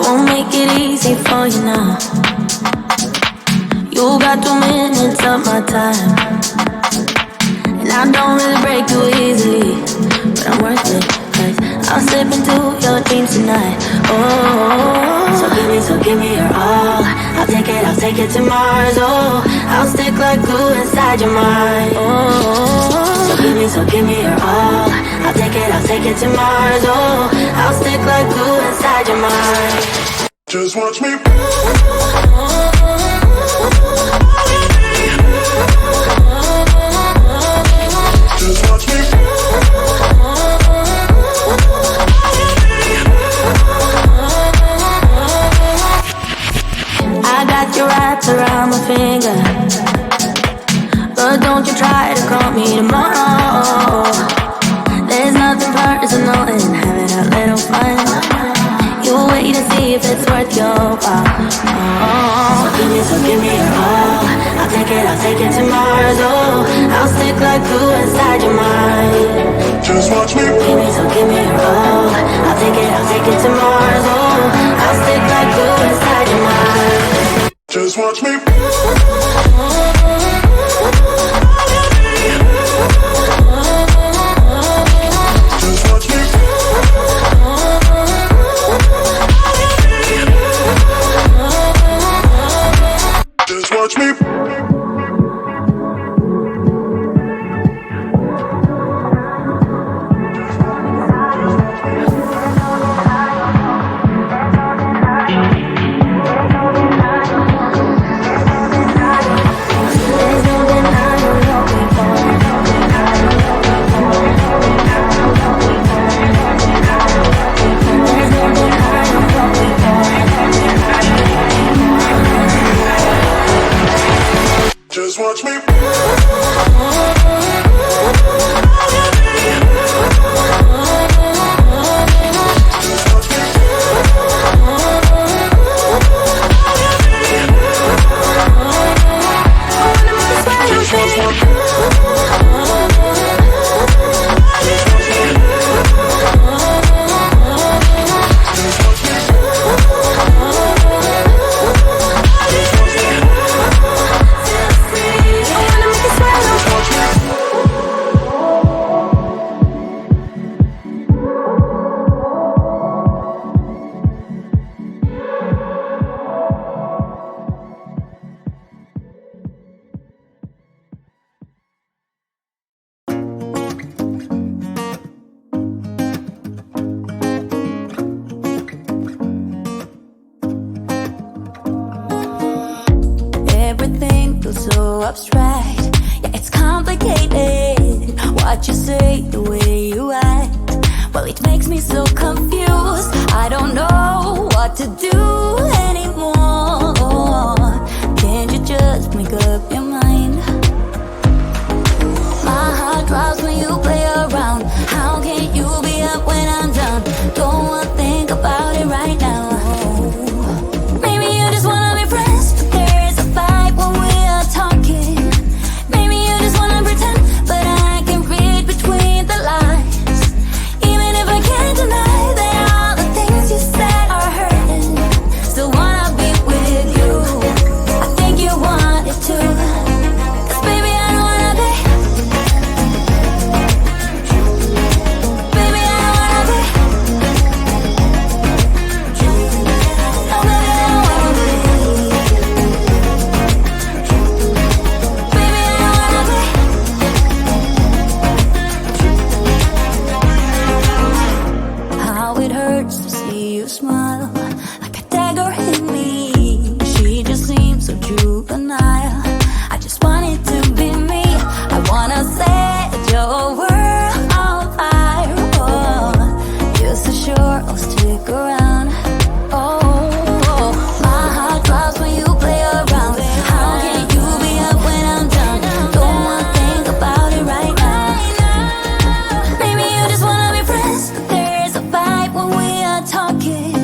won't make it easy for you now. You got 2 minutes of my time, and I don't really break too easily, but I'm worth it, 'cause I'll slip into your dreams tonight. Oh, so give me your all. I'll take it to Mars. Oh, I'll stick like glue inside your mind. Oh, so give me your all. I'll take it to Mars. Oh, I'll stick like glue inside your mind. Just watch me. Just watch me. I got your wrapped around my finger, but don't you try to call me tomorrow. There's nothing personal in having a little fun. You wait and see if it's worth your while. Oh, so give me your all. I'll take it to Mars. Oh, I'll stick like glue inside your mind. Just watch me. Give me your all. I'll take it to Mars. Oh, I'll stick like glue inside your mind. Just watch me. Watch me. Just watch me. So abstract, yeah, it's complicated. What you say, the way you act, well, it makes me so confused. I don't know what to do anymore. Can't you just make up your mind? My heart drops when you play around. How can you be up when I'm down? Don't wanna think about it right now. Maybe you just wanna be friends, but there's a fight when we are talking. Maybe you just wanna pretend, but I can read between the lines. Even if I can't deny that all the things you said are hurting, still wanna be with you. I think you want it too, 'cause baby I don't wanna be. Baby I don't wanna be. No baby I don't wanna be. Baby I don't wanna be. How it hurts to see you smile, like a dagger in me. She just seems so juvenile. I just want it to be me. I wanna set your world on fire. Oh, you're so sure I'll stick around. Oh, my heart drops when you play around. How can you be up when I'm down? Don't wanna think about it right now. Maybe you just wanna be friends, but there's a fight when we are talking.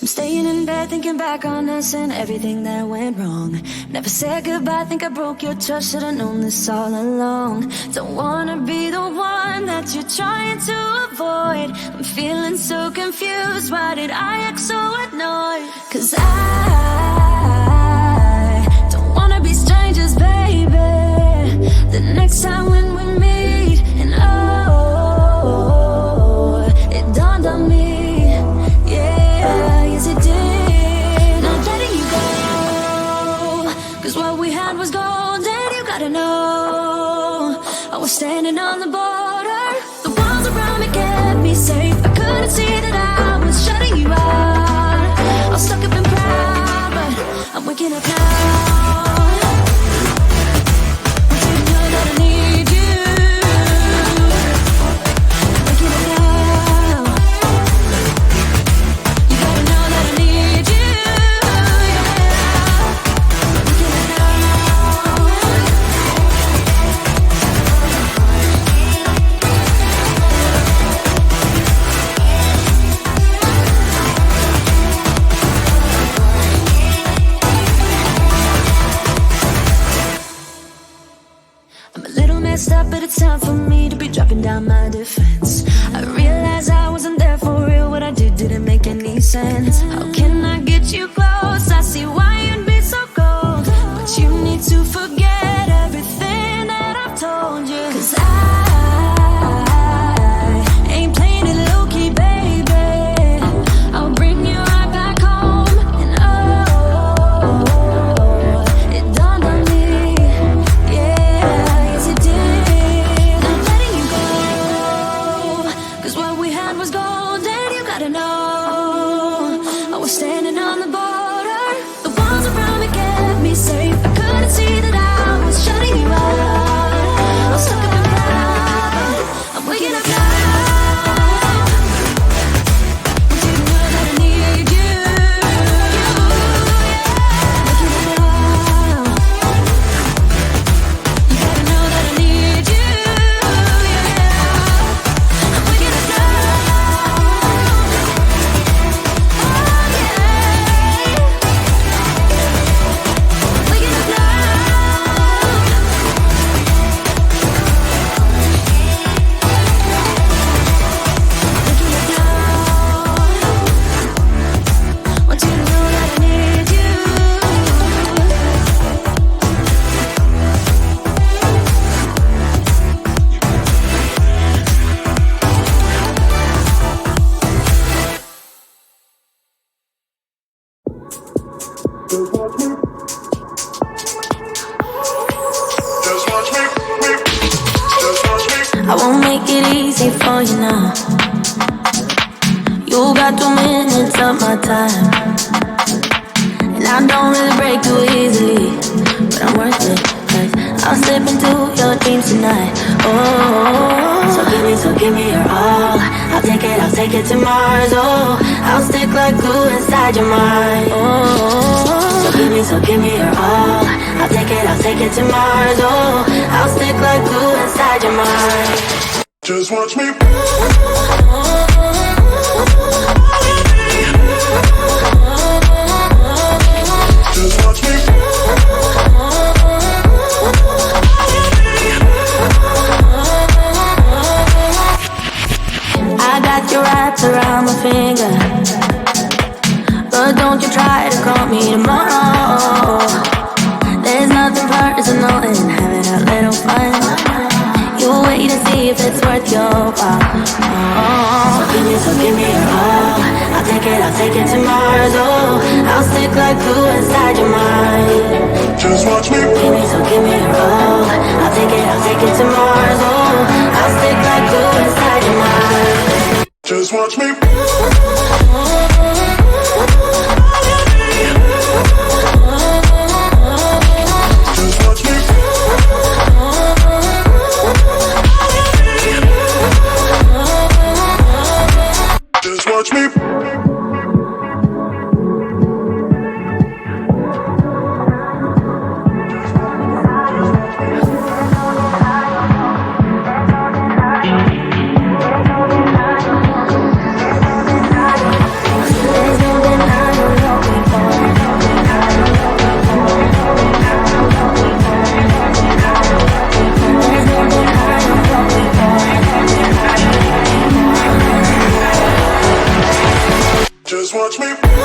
I'm staying in bed thinking back on us and everything that went wrong. Never said goodbye, think I broke your trust. Should've known this all along. Don't wanna be the one that you're trying to avoid. I'm feeling so confused, why did I act so annoyed? 'Cause I don't wanna be strangers, baby. The next time when we meet, and oh, it dawned on me. What we had was gold, and you gotta know I was standing on the border. The walls around me kept me safe. I couldn't see that I was shutting you out. I was stuck up and proud, but I'm waking up now. I didn't know that I need you. Waking up now. You gotta know that I need you. Up, but it's time for me to be dropping down my defense. I realize I wasn't there for real. What I did didn't make any sense. How can I get you close? I see why you'd be so cold, but you need to forget everything that I've told you. 'Cause I ain't playing it low-key, baby. I'll bring you right back home. And oh, it dawned on me. Yeah, yes it did. Was gold, and you gotta know I was standing on the border. The walls around me kept me safe. I couldn't see that I was shutting you out. I was stuck up and proud. I'm waking up now. I didn't know that I need you. Waking up now. You gotta know that I need you. I'm waking up now. I won't make it easy for you now. You got 2 minutes of my time, and I don't really break too easily, but I'm worth it, 'cause I'll slip into your dreams tonight. Oh, so give me your all. I'll take it to Mars. Oh, I'll stick like glue inside your mind. Oh, so give me your all. I'll take it to Mars. Oh, I'll stick like glue inside your mind. Just watch me. Just watch me. I got your wraps around my finger, but don't you try to call me tomorrow. There's nothing personal in having a little fun. You wait and see if it's worth your while. Oh, so give me your all. I'll take it to Mars. Oh, I'll stick like glue inside your mind. Just watch me. Give me your all. I'll take it to Mars. Oh, I'll stick like glue inside your mind. Just watch me. Just watch me. watch me.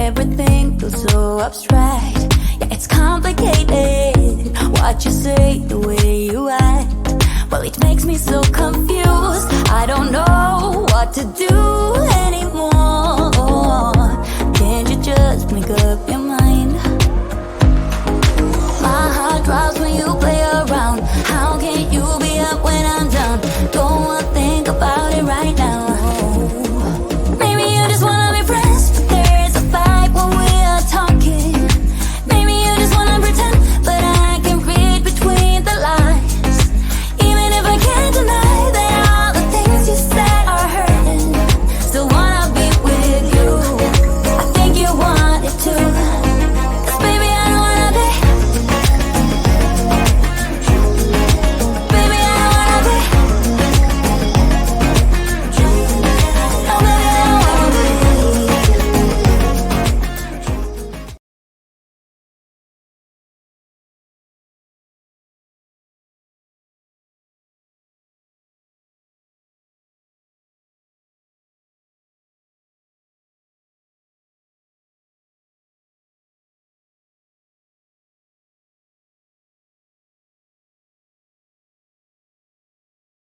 Everything feels so abstract. Yeah, it's complicated. What you say, the way you act, well, it makes me so confused. I don't know what to do anymore. Can't you just make up your mind?